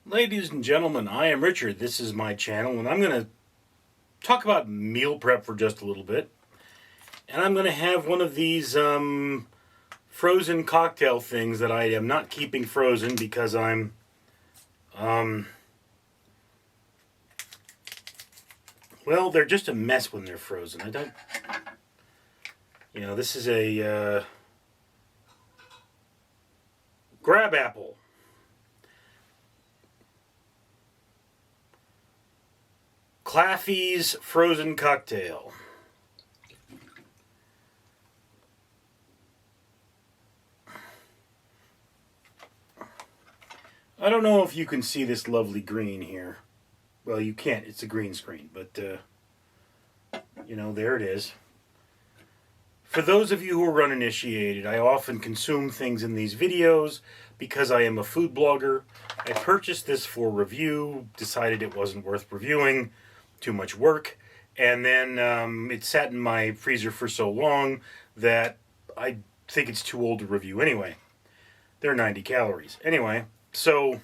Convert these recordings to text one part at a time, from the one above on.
Ladies and gentlemen, I am Richard. This is my channel, and I'm going to talk about meal prep for just a little bit. And I'm going to have one of these frozen cocktail things that I am not keeping frozen because well, they're just a mess when they're frozen. I don't, this is a grab apple. Claffey's frozen cocktail. I don't know if you can see this lovely green here. Well, you can't. It's a green screen, but there it is. For those of you who are uninitiated, I often consume things in these videos because I am a food blogger. I purchased this for review, decided it wasn't worth reviewing, too much work, and then it sat in my freezer for so long that I think it's too old to review anyway. They're 90 calories. Anyway, so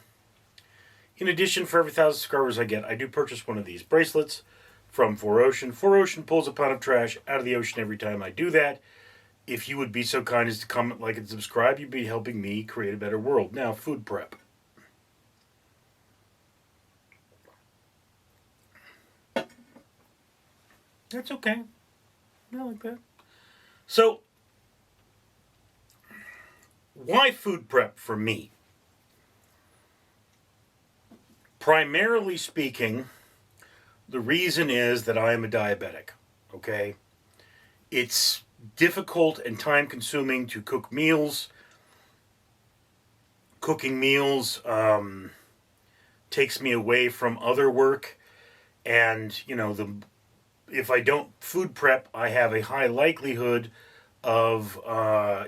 in addition, for every 1,000 subscribers I get, I do purchase one of these bracelets from 4Ocean. 4Ocean pulls a pound of trash out of the ocean every time I do that. If you would be so kind as to comment, like, and subscribe, you'd be helping me create a better world. Now, food prep. That's okay. I like that. So, why food prep for me? Primarily speaking, the reason is that I am a diabetic, okay? It's difficult and time-consuming to cook meals. Cooking meals takes me away from other work, and, if I don't food prep, I have a high likelihood of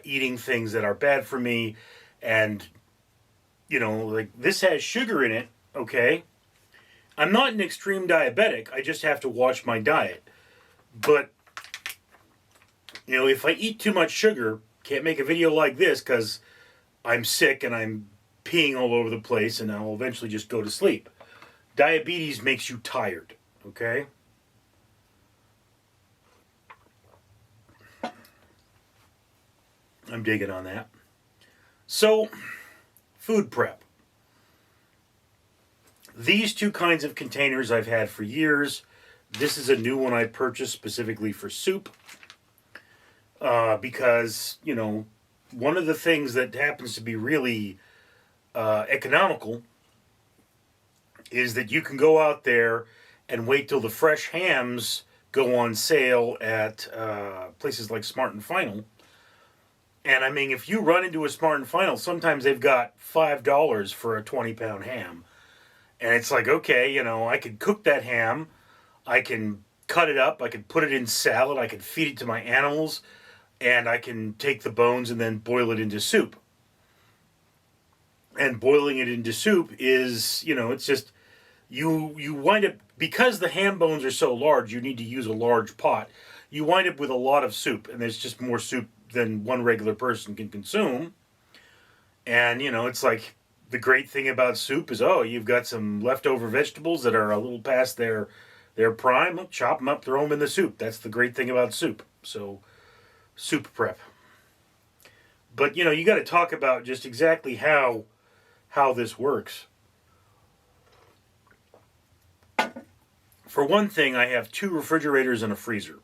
eating things that are bad for me, and, like, this has sugar in it, okay? I'm not an extreme diabetic, I just have to watch my diet. But, if I eat too much sugar, can't make a video like this because I'm sick and I'm peeing all over the place and I'll eventually just go to sleep. Diabetes makes you tired, okay? I'm digging on that. So, food prep. These two kinds of containers I've had for years. This is a new one I purchased specifically for soup. Because, one of the things that happens to be really economical is that you can go out there and wait till the fresh hams go on sale at places like Smart and Final. And I mean, if you run into a Smart and Final, sometimes they've got $5 for a 20-pound ham. And it's like, okay, I could cook that ham, I can cut it up, I could put it in salad, I could feed it to my animals, and I can take the bones and then boil it into soup. And boiling it into soup is, it's just, you wind up, because the ham bones are so large, you need to use a large pot. You wind up with a lot of soup, and there's just more soup than one regular person can consume. And, it's like, the great thing about soup is, you've got some leftover vegetables that are a little past their prime. Well, chop them up, throw them in the soup. That's the great thing about soup. So, soup prep. But, you got to talk about just exactly how this works. For one thing, I have 2 refrigerators and a freezer.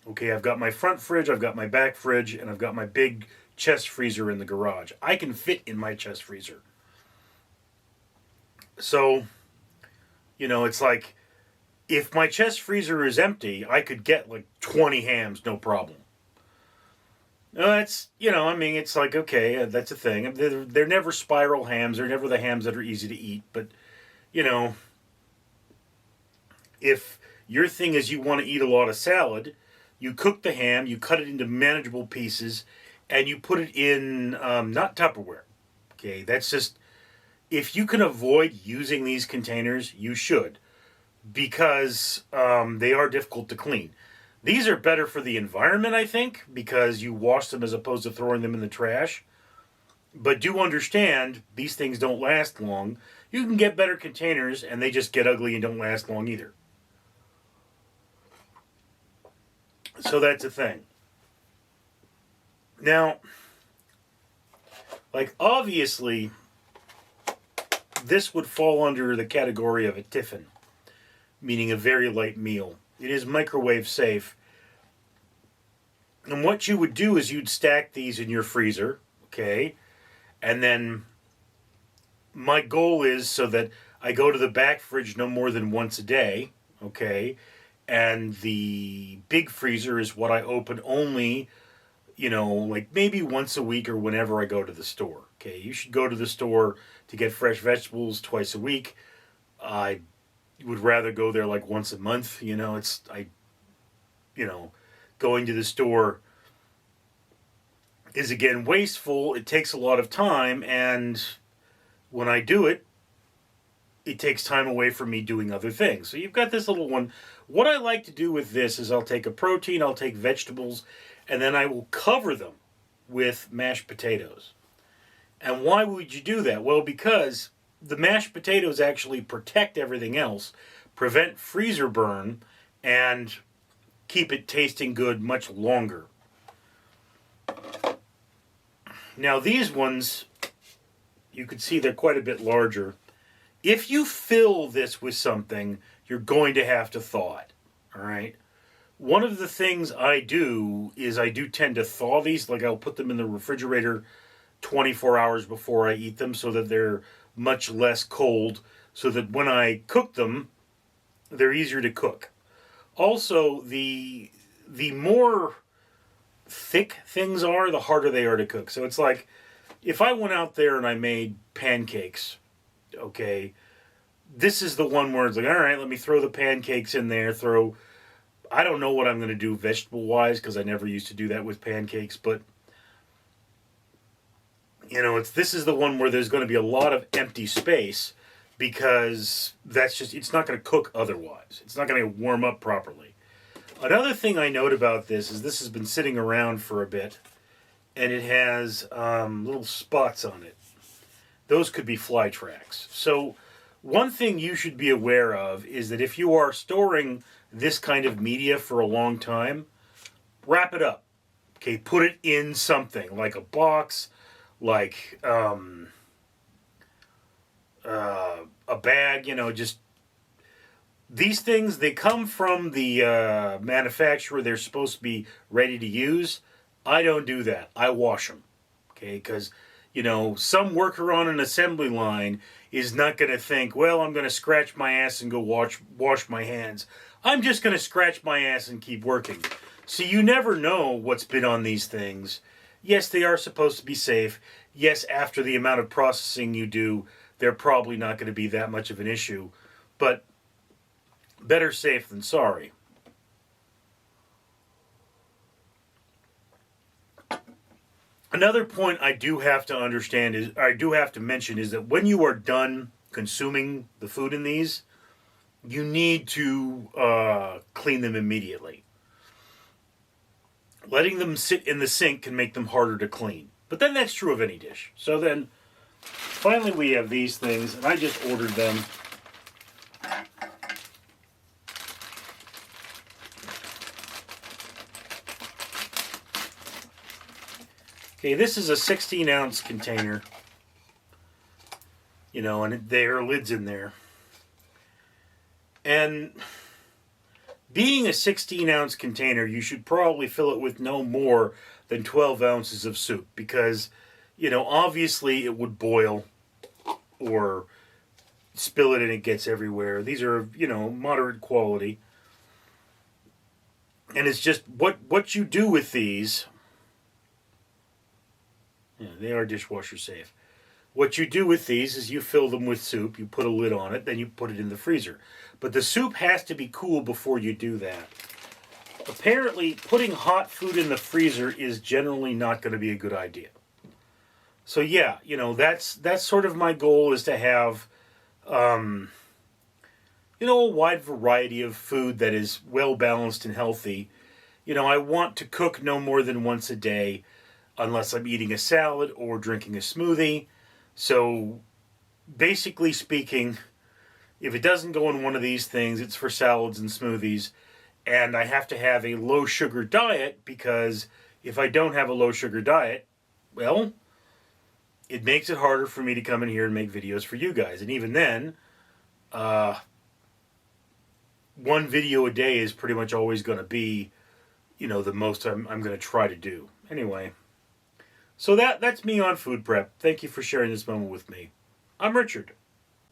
Okay, I've got my front fridge, I've got my back fridge, and I've got my big chest freezer in the garage. I can fit in my chest freezer. So, it's like, if my chest freezer is empty, I could get like 20 hams, no problem. That's, it's like, okay, that's a thing. They're never spiral hams. They're never the hams that are easy to eat. But, if your thing is you want to eat a lot of salad, you cook the ham, you cut it into manageable pieces, and you put it in, not Tupperware. Okay, that's just, if you can avoid using these containers, you should. Because they are difficult to clean. These are better for the environment, I think, because you wash them as opposed to throwing them in the trash. But do understand, these things don't last long. You can get better containers, and they just get ugly and don't last long either. So that's a thing. Now, like, obviously, this would fall under the category of a tiffin, meaning a very light meal. It is microwave safe. And what you would do is you'd stack these in your freezer, okay? And then my goal is so that I go to the back fridge no more than once a day, okay? And the big freezer is what I open only, like maybe once a week or whenever I go to the store, okay? You should go to the store to get fresh vegetables twice a week. I would rather go there like once a month, going to the store is again wasteful. It takes a lot of time, and when I do it, it takes time away from me doing other things. So you've got this little one. What I like to do with this is I'll take a protein, I'll take vegetables, and then I will cover them with mashed potatoes. And why would you do that? Well, because the mashed potatoes actually protect everything else, prevent freezer burn, and keep it tasting good much longer. Now these ones, you can see they're quite a bit larger. If you fill this with something, you're going to have to thaw it, all right? One of the things I do is I do tend to thaw these, like I'll put them in the refrigerator 24 hours before I eat them so that they're much less cold, so that when I cook them, they're easier to cook. Also, the more thick things are, the harder they are to cook. So it's like, if I went out there and I made pancakes, okay, this is the one where it's like, all right, let me throw the pancakes in there, I don't know what I'm going to do vegetable-wise, because I never used to do that with pancakes, but, this is the one where there's going to be a lot of empty space, because it's not going to cook otherwise. It's not going to warm up properly. Another thing I note about this is this has been sitting around for a bit, and it has little spots on it. Those could be fly tracks. So one thing you should be aware of is that if you are storing this kind of media for a long time, wrap it up. Okay, put it in something, like a box, like a bag, just these things, they come from the manufacturer. They're supposed to be ready to use. I don't do that. I wash them, okay? Because, some worker on an assembly line is not going to think, well, I'm going to scratch my ass and go wash my hands. I'm just going to scratch my ass and keep working. So you never know what's been on these things. Yes, they are supposed to be safe. Yes, after the amount of processing you do, they're probably not going to be that much of an issue. But better safe than sorry. Another point I do have to mention is that when you are done consuming the food in these, you need to clean them immediately. Letting them sit in the sink can make them harder to clean. But then that's true of any dish. So then, finally we have these things, and I just ordered them. Okay, this is a 16-ounce container, and there are lids in there. And being a 16-ounce container, you should probably fill it with no more than 12 ounces of soup, because, obviously it would boil or spill it and it gets everywhere. These are, moderate quality. And it's just what you do with these. Yeah, they are dishwasher safe. What you do with these is you fill them with soup, you put a lid on it, then you put it in the freezer. But the soup has to be cool before you do that. Apparently, putting hot food in the freezer is generally not going to be a good idea. So yeah, that's sort of my goal, is to have, a wide variety of food that is well balanced and healthy. I want to cook no more than once a day, unless I'm eating a salad or drinking a smoothie. So, basically speaking, if it doesn't go in one of these things, it's for salads and smoothies. And I have to have a low sugar diet, because if I don't have a low sugar diet, well, it makes it harder for me to come in here and make videos for you guys. And even then, one video a day is pretty much always going to be, the most I'm going to try to do. Anyway, so that's me on food prep. Thank you for sharing this moment with me. I'm Richard.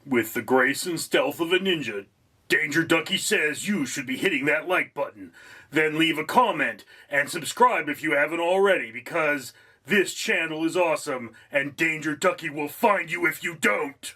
With the grace and stealth of a ninja, Danger Ducky says you should be hitting that like button. Then leave a comment and subscribe if you haven't already, because this channel is awesome and Danger Ducky will find you if you don't.